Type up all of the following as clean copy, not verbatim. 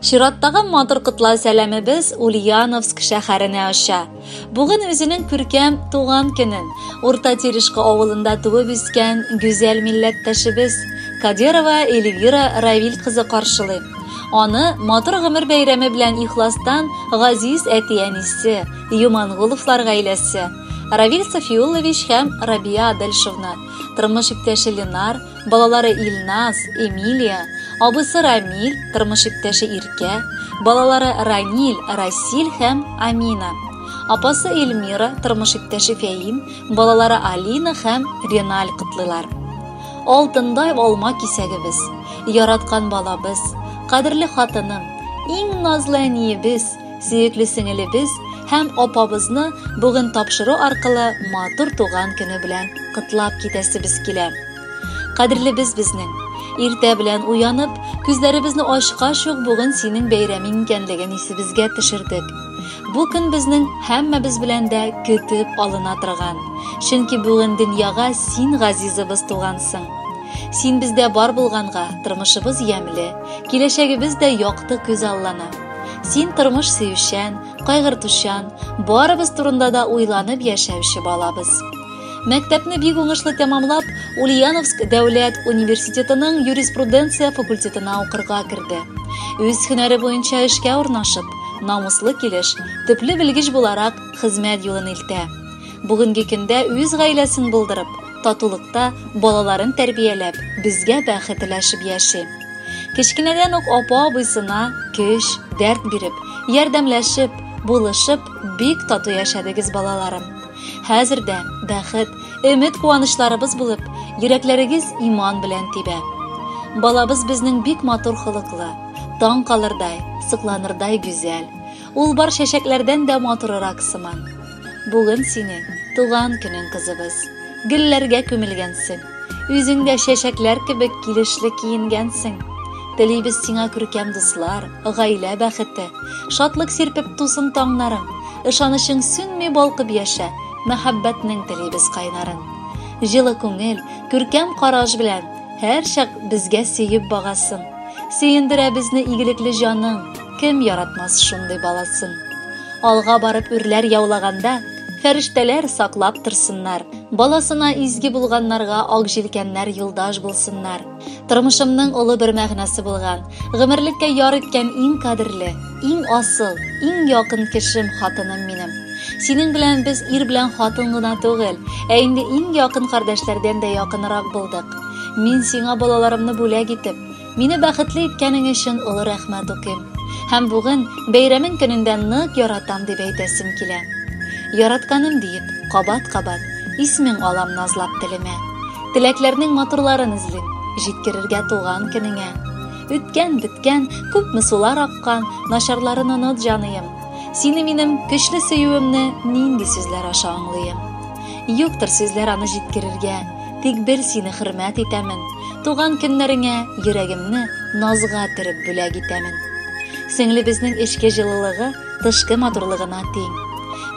Чираттагы матур кытла сәламебез Ульяновск шәһәренә аша. Бүген үзенең күркәм туган көнен Урта Терешка авылында туып үскән гүзәл милләттәшебез Кадирова Эльвира Равил кызы каршылый. Аны матур гомер бәйрәме белән ихластан Газиз әти-әнисе, Юмангуловлар гаиләсе, Равил Софиуллович һәм Рабия Адельшевна, тормыш иптәше Ленар, балалары Илназ, Эмилия, абысы Рамил, тормыш иптәше Иркә, балалары Ранил, Расил һәм Амина, апасы Эльмира, тормыш иптәше Фәим, балалары Алина һәм Реналь кытлылар. Алтындай алма кисәгебез, яраткан балабыз, кадерле хатыным, иң назлы әниебез, сөекле сеңелебез һәм апабызны бүген тапшыру аркылы матур туган көне белән кытлап китәсебез килә. Кадерлебез безнең, иртә белән уянып, күзләребезне ачкач ук бүген синең бәйрәмең икәнлеген исебезгә төшердек. Бу көн безнең һәммәбез белән дә көтеп алына торган. Чөнки бүген дөньяга син газизыбыз тугансың. Син бездә бар булганга, тормышыбыз ямьле, киләчәгебез дә якты күз аллана. Син тормыш сөючән, кайгыртучан, барыбыз турында да уйланып яшәүче балабыз. Мәктәпне бик уңышлы тәмамлап, Ульяновск дәүләт университетының юриспруденция факультетына укырга керде. Үз һөнәре буенча эшкә урнашып, намуслы килеш, төпле белгеч буларак хезмәт юлын илтә. Бүгенге көндә үз гаиләсен булдырып, татулыкта балаларын тәрбияләп, безгә бәхет теләшеп яши. Кечкенәдән үк апа-абысына көч, дәрт биреп, ярдәмләшеп, булышып, бик тату яшәдегез балаларым. Хәзердә бәхет, өмет куанышларыбыз булып, йөрәкләрегез иман белән тибә. Балабыз безнең бик матур хылыклы, таң калырдай, сыкланырдай гүзәл. Ул бар чәчәкләрдән дә матуррак сыман. Бүген синең туган көнең кызыбыз. Гөлләргә күмелгәнсең. Үзең дә чәчәкләр кебек килешле киенгәнсең. Телибез сиңа күркәм дуслар, гаилә бәхете, шатлык сирпеп тусын таңнарың, ышанышың сүнми балкып яшә, мәхәббәтнең телибез кайнарын. Җылы күңел, күркәм караш белән һәр чак безгә сөеп багасын. Сөендерә безне игелекле җаның, кем яратмас шундый баласын. Алга барып үрләр яулаганда, фәрештәләр саклап торсыннар. Баласына изге булганнарга ак җилкәннәр юлдаш булсыннар. Тормышымның олы бер мәгънәсе булган, гомерлеккә яр иткән иң кадерле, иң асыл, иң якын кешем хатыным минем. Синең белән без ир белән хатын гына түгел, ә инде иң якын кардәшләрдән дә якынрак булдык. Мин сиңа балаларымны бүләк итеп, мине бәхетле иткәнең өчен олы рәхмәт укыйм. Һәм бүген бәйрәмең көнендә нык яратам дип әйтәсем килә. Яратканым диеп, кабат-кабат исмең алам назлап телемә. Теләкләрнең матурларын эзлим, җиткерергә туган көнеңә. Үткән, биткән, күпме сулар аккан, начарларын оныт җаныем. Сине минем көчле сөюемне нинди сүзләр аша аңлыйм. Юктыр сүзләр аны җиткерергә, тик бер сине хөрмәт итәмен. Туган көннәреңә йөрәгемне назга төреп бүләк итәмен. Сеңлебезнең эчке җылылыгы тышкы матурлыгына тиң.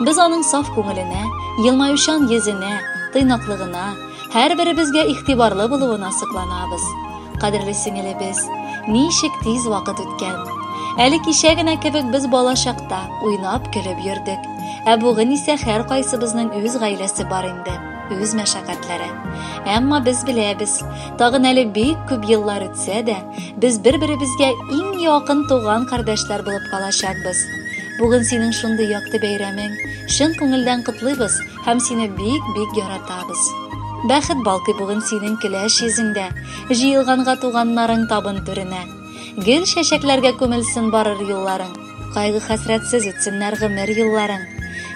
Без аның саф күңеленә, елмаючан йөзенә, тыйнаклыгына, һәрберебезгә игътибарлы булуына сокланабыз. Кадерле сеңелебез, ничек тиз вакыт үткән. Әле кичә генә кебек без бала чакта уйнап көлеп йөрдек. Ә бүген исә һәр кайсыбызның үз гаиләсе бар инде, үз мәшәкатьләре. Әмма без беләбез, тагын әле бик күп еллар үтсә дә, без бер-беребезгә иң якын туган кардәшләр булып калачакбыз. Бүген синең шундый якты бәйрәмең, чын күңелдән котлыйбыз һәм сине бик яратабыз. Бәхет балкый бүген синең көләч йөзеңдә, җыелганга туганнарың табын түренә. Гөл чәчәкләргә күмелсен барыр юлларың, кайгы хәсрәтсез үтсеннәр гомер юлларың.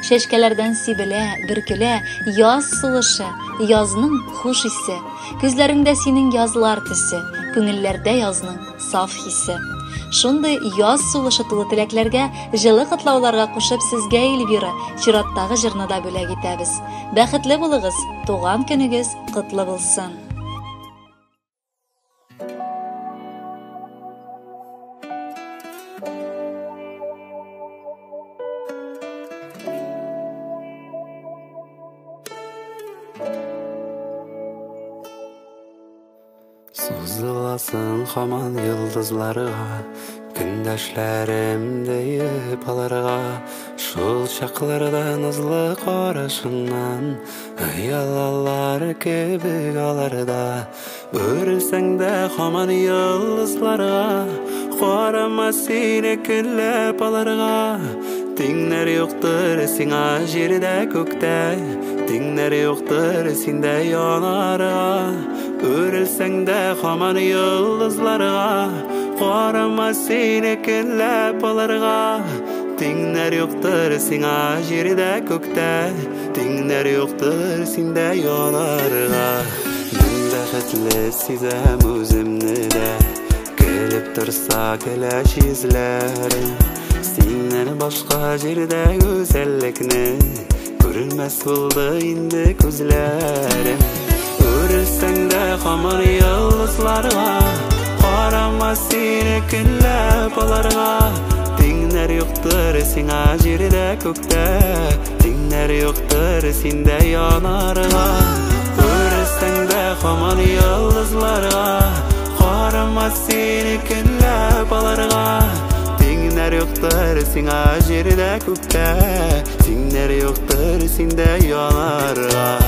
Чәчкәләрдән сибелә, бөркелә яз сулышы, язның хуш исе. Күзләреңдә синең язлар төсе, күңелләрдә язның саф хисе. Шундый яз сулышы тулы теләкләргә, җылы котлауларга кушып сезгә Эльвира чираттагы җырны да бүләк итәбез. Бәхетле булыгыз, туган көнегез котлы булсын. Сузыласың һаман йолдызларга, Gündaşlarım deyip alarga, şul çaklardan hızlı qarashından, ayalalar kebik alarda, örilseng de haman yıldızlarga, qarama seni küllep alarga. Dinler yoktur sina jirde kökte, dinler yoktur sinde yanarga, örilseng de haman yıldızlarga, qarama seni küllep alarga. Dinler yoktur sina jirde kökte, dinler yoktur sinde yanarga. Men baxtli sizem özümni de, kelip tursa kelaş izlerim. Senden başka jerde güzellikni görülmez buldu indi gözlerim. Örilseng de hamar yıldızlarga, qarama seni küllep alarga. Dinler yoktur sina jerde kökte, dinler yoktur sinde yanarga. Örilseng de hamar yıldızlarga, qarama seni küllep alarga. Dinler yoktur sina jerde kökte, dinler yoktur sinde yanarga.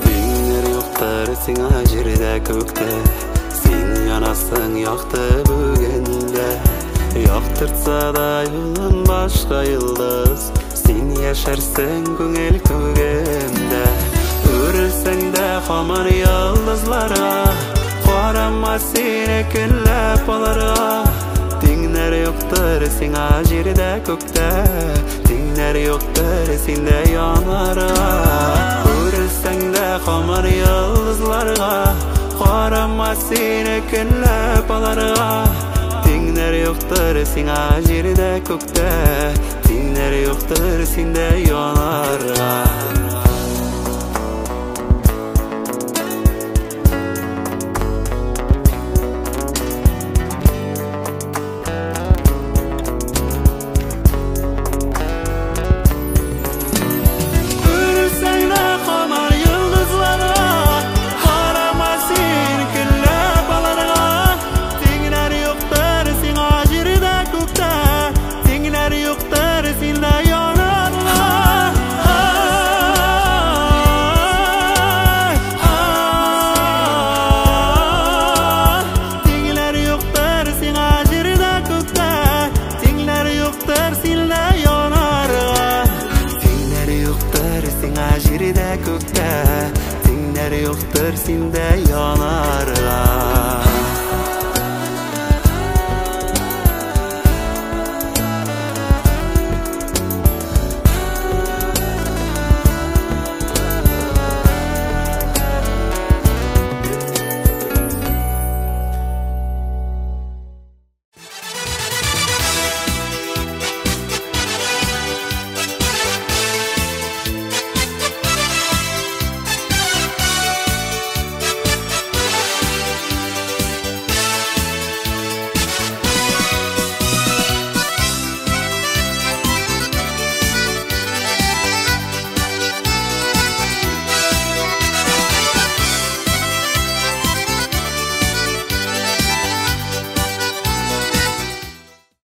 Dinler yoktur sina jerde kökte, sen yanasın yaktı bugünde. Yaktırtsa da yolun başka yıldız, sen yaşarsın köngel kөгемde. Örilseng de hamar yıldızlarga, qarama seni küllep alarga. Dinler yoktur sina jerde kökte, dinler yoktur sinde yanarga. Örilseng de hamar yıldızlarga, qarama seni küllep alarga. Dinler yoktur sina jerde kökte, dinler yoktur sinde yanarga.